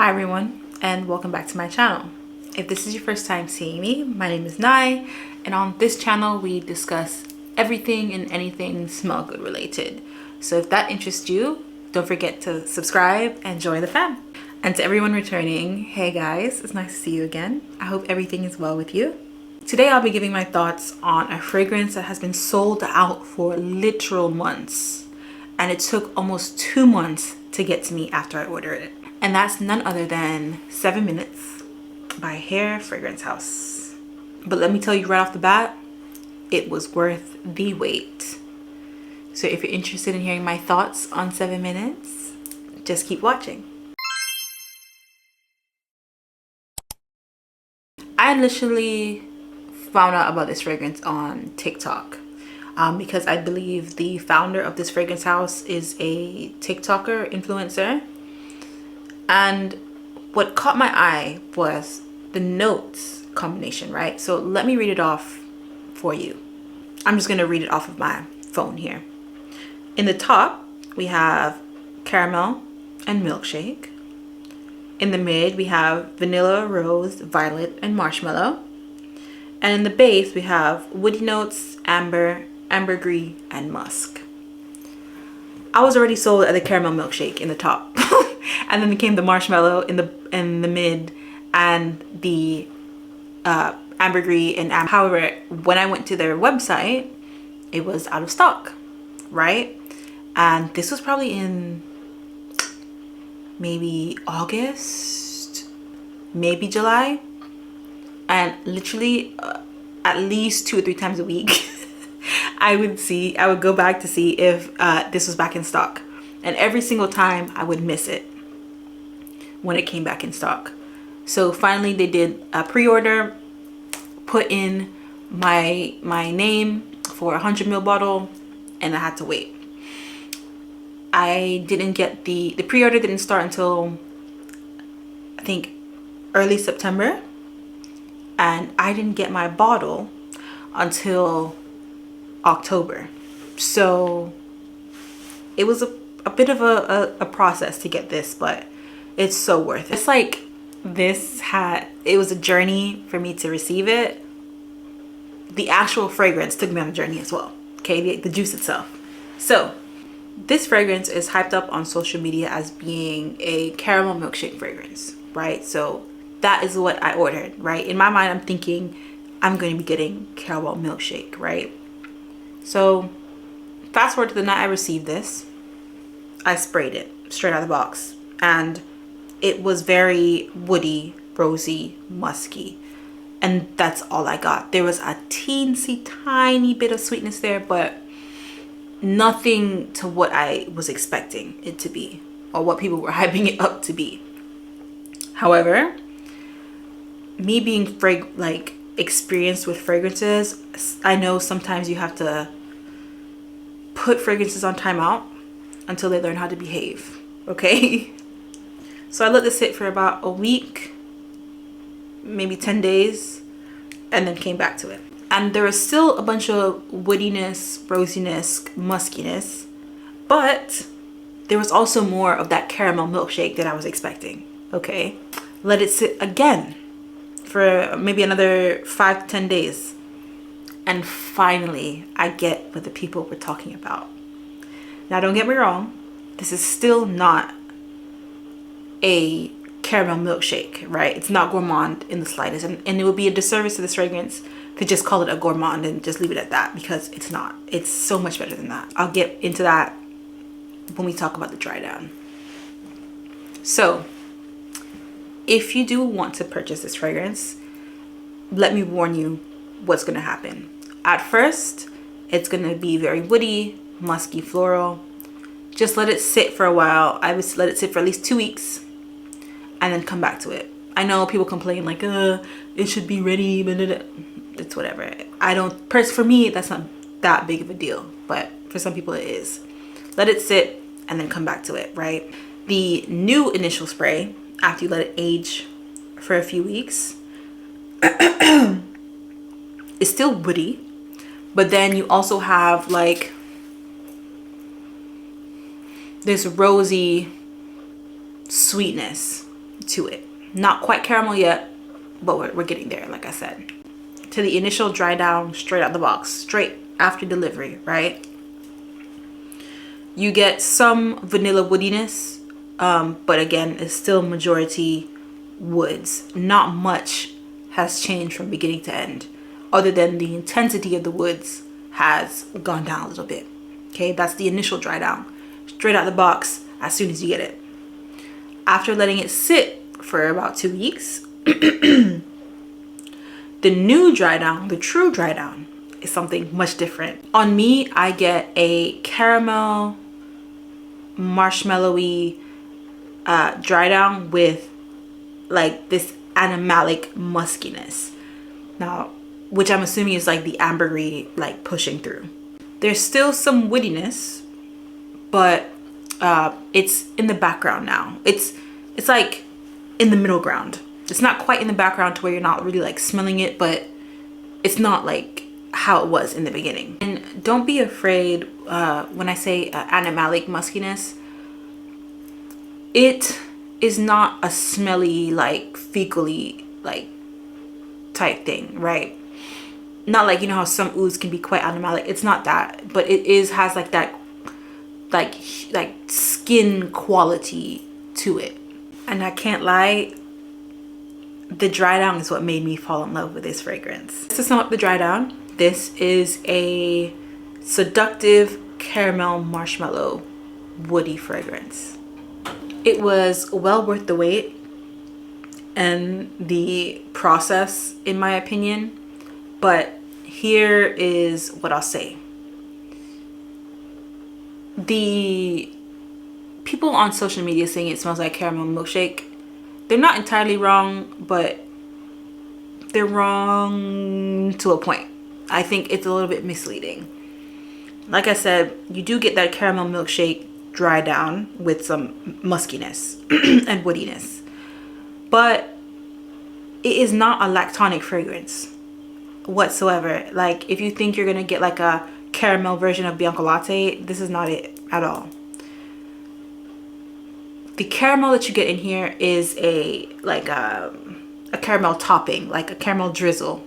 Hi everyone, and welcome back to my channel. If this is your first time seeing me, my name is Nai, and on this channel we discuss everything and anything smell good related. So if that interests you, don't forget to subscribe and join the fam. And to everyone returning, hey guys, it's nice to see you again. I hope everything is well with you. Today I'll be giving my thoughts on a fragrance that has been sold out for literal months, and it took almost 2 months to get to me after I ordered it. And that's none other than 7 Minutes by Kheir Fragrance House. But let me tell you right off the bat, it was worth the wait. So if you're interested in hearing my thoughts on 7 Minutes, just keep watching. I initially found out about this fragrance on TikTok because I believe the founder of this fragrance house is a TikToker influencer. And what caught my eye was the notes combination, right? So let me read it off for you. I'm just gonna read it off of my phone here. In the top, we have caramel and milkshake. In the mid, we have vanilla, rose, violet, and marshmallow. And in the base, we have woody notes, amber, ambergris, and musk. I was already sold at the caramel milkshake in the top. And then came the marshmallow in the mid, and the ambergris and amber. However, when I went to their website, it was out of stock, right? And this was probably in maybe August, maybe July, and literally at least 2 or 3 times a week I would go back to see if this was back in stock, and every single time I would miss it when it came back in stock. So finally they did a pre-order, put in my name for a 100ml bottle, and I had to wait. I didn't get the pre-order didn't start until I think early September, and I didn't get my bottle until October. So it was a bit of a process to get this, but it's so worth it. It's like it was a journey for me to receive it. The actual fragrance took me on a journey as well, okay, the juice itself. So this fragrance is hyped up on social media as being a caramel milkshake fragrance, right? So that is what I ordered, right? In my mind, I'm thinking I'm going to be getting caramel milkshake, right? So fast forward to the night I received this, I sprayed it straight out of the box, and it was very woody, rosy, musky, and that's all I got. There was a teensy tiny bit of sweetness there, but nothing to what I was expecting it to be, or what people were hyping it up to be. However, me being experienced with fragrances, I know sometimes you have to put fragrances on timeout until they learn how to behave, okay? So I let this sit for about a week, maybe 10 days, and then came back to it. And there was still a bunch of woodiness, rosiness, muskiness, but there was also more of that caramel milkshake that I was expecting, okay? Let it sit again for maybe another 5 to 10 days. And finally, I get what the people were talking about. Now, don't get me wrong, this is still not a caramel milkshake, right? It's not gourmand in the slightest, and it would be a disservice to this fragrance to just call it a gourmand and just leave it at that, because it's not. It's so much better than that. I'll get into that when we talk about the dry down. So if you do want to purchase this fragrance, let me warn you what's going to happen. At first, it's going to be very woody, musky, floral. Just let it sit for a while. I would let it sit for at least 2 weeks and then come back to it. I know people complain like, it should be ready, but it's whatever. For me, that's not that big of a deal, but for some people it is. Let it sit and then come back to it, right? The new initial spray, after you let it age for a few weeks, is still woody, but then you also have like this rosy sweetness to it. Not quite caramel yet, but we're getting there, like I said. To the initial dry down straight out the box, straight after delivery, right? You get some vanilla woodiness, but again, it's still majority woods. Not much has changed from beginning to end, other than the intensity of the woods has gone down a little bit. Okay, that's the initial dry down, straight out the box as soon as you get it. After letting it sit for about 2 weeks, the new dry down, the true dry down, is something much different. On me, I get a caramel, marshmallowy dry down with like this animalic muskiness. Now, which I'm assuming is like the ambery like pushing through. There's still some woodiness, but it's in the background now. It's like in the middle ground. It's not quite in the background to where you're not really like smelling it, but it's not like how it was in the beginning. And don't be afraid when I say animalic muskiness. It is not a smelly, like fecally like type thing, right? Not like, you know how some ouds can be quite animalic. It's not that, but it has like that like skin quality to it. And I can't lie, the dry down is what made me fall in love with this fragrance. To sum up the dry down, this is a seductive caramel marshmallow woody fragrance. It was well worth the wait and the process, in my opinion. But here is what I'll say. The people on social media saying it smells like caramel milkshake, they're not entirely wrong, but they're wrong to a point. I think it's a little bit misleading. Like I said, you do get that caramel milkshake dry down with some muskiness and woodiness, but it is not a lactonic fragrance whatsoever. Like, if you think you're gonna get like a caramel version of Bianco Latte, this is not it at all. The caramel that you get in here is a caramel topping, like a caramel drizzle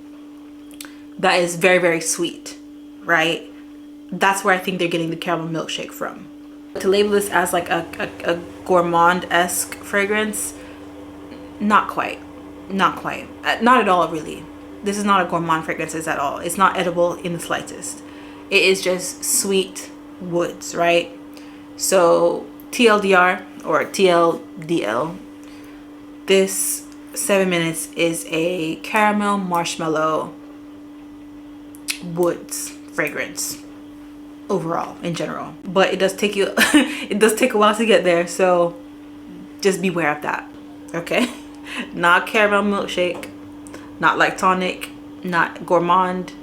that is very, very sweet, right? That's where I think they're getting the caramel milkshake from. To label this as like a gourmand-esque fragrance, not quite, not at all, really. This is not a gourmand fragrance at all. It's not edible in the slightest. It is just sweet woods, right? So TLDR or TLDL, this 7 minutes is a caramel marshmallow woods fragrance overall, in general. But it does take you it does take a while to get there, so just beware of that, okay? Not caramel milkshake, not lactonic, not gourmand,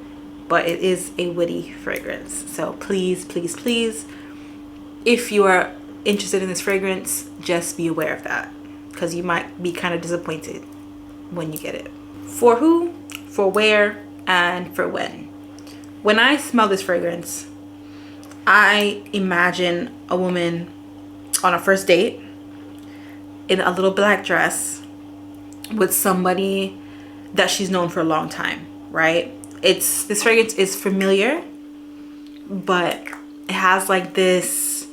but it is a woody fragrance. So please, please, please, if you are interested in this fragrance, just be aware of that, because you might be kind of disappointed when you get it. For who, for where, and for when. When I smell this fragrance, I imagine a woman on a first date in a little black dress with somebody that she's known for a long time, right? This fragrance is familiar, but it has like this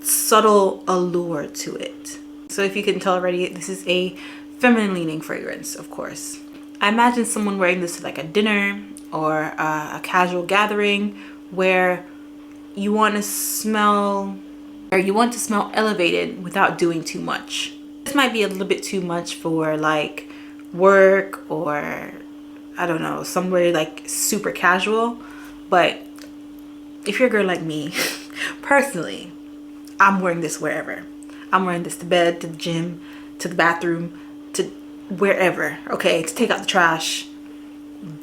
subtle allure to it. So if you can tell already, this is a feminine leaning fragrance, of course. I imagine someone wearing this to like a dinner or a casual gathering where you want to smell elevated without doing too much. This might be a little bit too much for like work or I don't know, somewhere like super casual. But if you're a girl like me, personally, I'm wearing this wherever. I'm wearing this to bed, to the gym, to the bathroom, to wherever, okay, to take out the trash.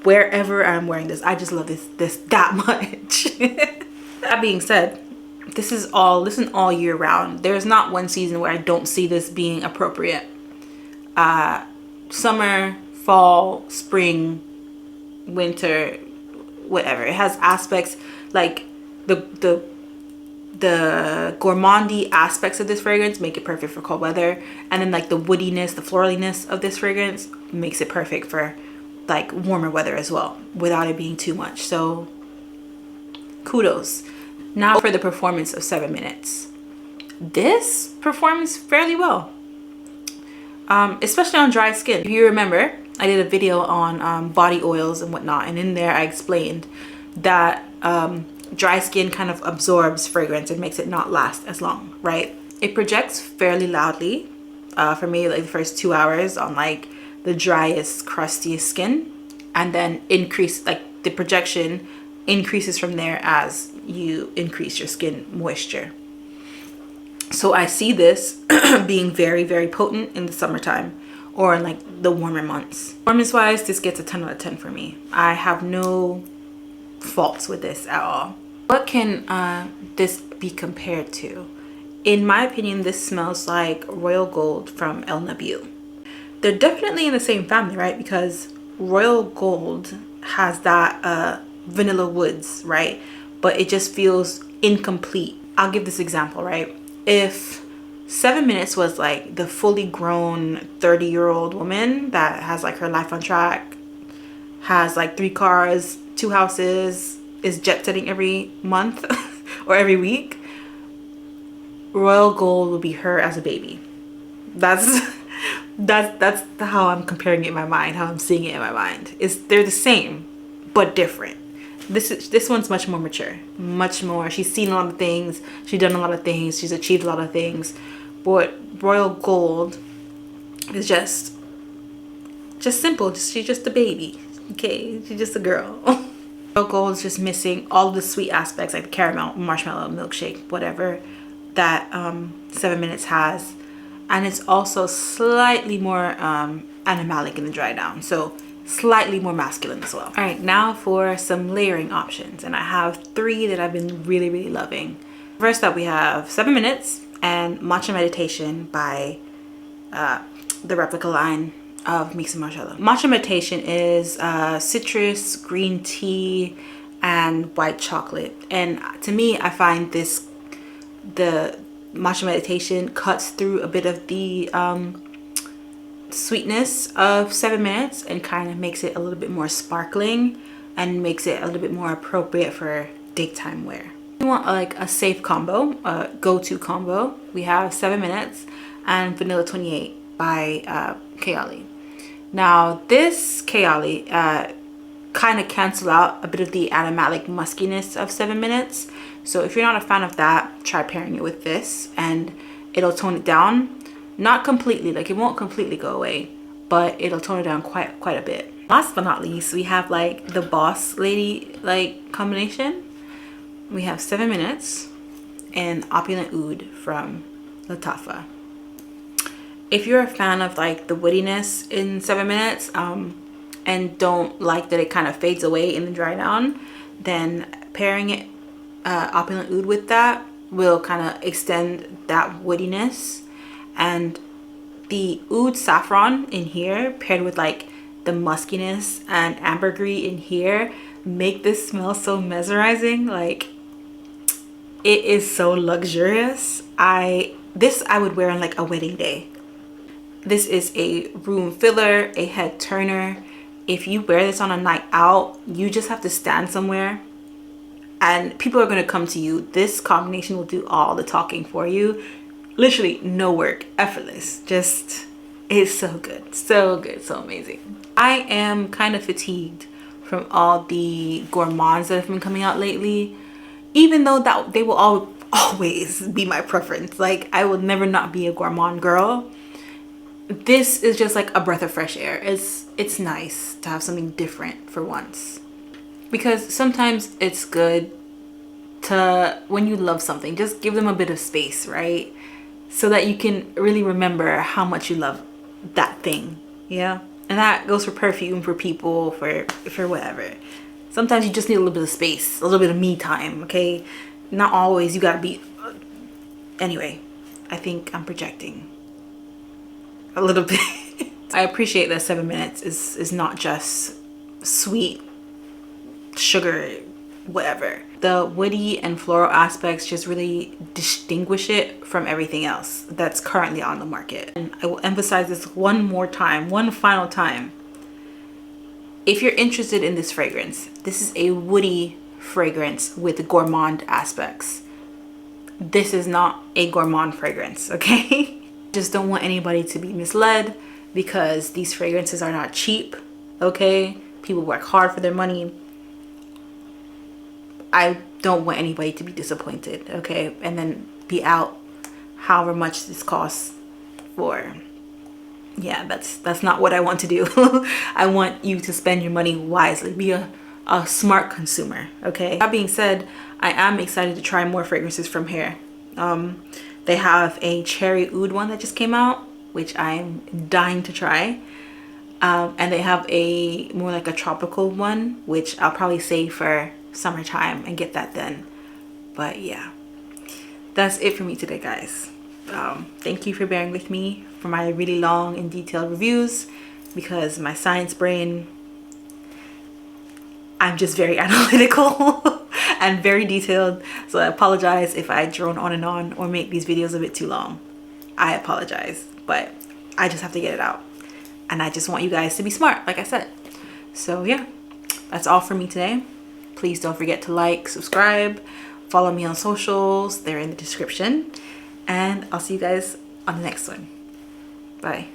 Wherever I'm wearing this, I just love this that much. That being said, this is all year round. There's not one season where I don't see this being appropriate. Summer, fall, spring, winter, whatever. It has aspects like the the gourmandy aspects of this fragrance make it perfect for cold weather, and then like the woodiness, the floraliness of this fragrance makes it perfect for like warmer weather as well, without it being too much. So kudos. Now for the performance of 7 minutes. This performs fairly well, especially on dry skin. If you remember, I did a video on body oils and whatnot, and in there I explained that dry skin kind of absorbs fragrance and makes it not last as long, right? It projects fairly loudly for me, like the first 2 hours on like the driest, crustiest skin, and then like the projection increases from there as you increase your skin moisture. So I see this being very, very potent in the summertime or in like the warmer months. Performance wise, this gets a 10 out of 10 for me. I have no faults with this at all. What can this be compared to? In my opinion, this smells like Royal Gold from El Nabil. They're definitely in the same family, right? Because Royal Gold has that vanilla woods, right? But it just feels incomplete. I'll give this example, right? If 7 minutes was like the fully grown 30-year-old woman that has like her life on track, has like 3 cars, 2 houses, is jet setting every month or every week, Royal Gold will be her as a baby. That's how I'm comparing it in my mind, how I'm seeing it in my mind. They're the same but different. This one's much more mature, much more. She's seen a lot of things, she's done a lot of things, she's achieved a lot of things. But Royal Gold is just simple. She's just a baby, okay? She's just a girl. Royal Gold is just missing all of the sweet aspects, like the caramel, marshmallow, milkshake, whatever that 7 minutes has. And it's also slightly more animalic in the dry down, so slightly more masculine as well. All right, now for some layering options, and I have 3 that I've been really, really loving. First up, we have 7 minutes and Matcha Meditation by the replica line of Maison Margiela. Matcha Meditation is citrus, green tea, and white chocolate. And to me, I find the Matcha Meditation cuts through a bit of the sweetness of 7 minutes and kind of makes it a little bit more sparkling and makes it a little bit more appropriate for daytime wear. If you want like a safe combo, a go-to combo, we have 7 minutes and Vanilla 28 by Kayali. Now this Kayali kind of cancel out a bit of the animalic muskiness of 7 minutes. So if you're not a fan of that, try pairing it with this and it'll tone it down. Not completely, like it won't completely go away, but it'll tone it down quite a bit. Last but not least, we have like the Boss Lady like combination. We have 7 minutes and Opulent Oud from Lataffa. If you're a fan of like the woodiness in 7 minutes and don't like that it kind of fades away in the dry down, then pairing it Opulent Oud with that will kind of extend that woodiness. And the oud saffron in here paired with like the muskiness and ambergris in here make this smell so mesmerizing. Like it is so luxurious. This I would wear on like a wedding day. This is a room filler, a head turner. If you wear this on a night out, you just have to stand somewhere and people are going to come to you. This combination will do all the talking for you. Literally no work, effortless. Just, it's so good, so amazing. I am kind of fatigued from all the gourmands that have been coming out lately, even though that they will always be my preference. Like I will never not be a gourmand girl. This is just like a breath of fresh air. It's nice to have something different for once, because sometimes it's good to, when you love something, just give them a bit of space, right? So that you can really remember how much you love that thing. Yeah, and that goes for perfume, for people, for whatever. Sometimes you just need a little bit of space, a little bit of me time, okay? Not always you gotta be anyway. I think I'm projecting a little bit. I appreciate that 7 minutes is not just sweet sugar whatever. The woody and floral aspects just really distinguish it from everything else that's currently on the market. And I will emphasize this one more time, one final time. If you're interested in this fragrance, this is a woody fragrance with gourmand aspects. This is not a gourmand fragrance, okay? Just don't want anybody to be misled, because these fragrances are not cheap, okay? People work hard for their money. I don't want anybody to be disappointed, okay? And then be out however much this costs for. Yeah, that's not what I want to do. I want you to spend your money wisely. Be a smart consumer, okay? That being said, I am excited to try more fragrances from Kheir. They have a cherry oud one that just came out, which I'm dying to try. And they have a more like a tropical one, which I'll probably save for summertime and get that then. But yeah, that's it for me today, guys. Thank you for bearing with me for my really long and detailed reviews, because my science brain, I'm just very analytical and very detailed. So I apologize if I drone on and on or make these videos a bit too long. I apologize, but I just have to get it out. And I just want you guys to be smart, like I said. So yeah, that's all for me today. Please don't forget to like, subscribe, follow me on socials. They're in the description. And I'll see you guys on the next one. Bye.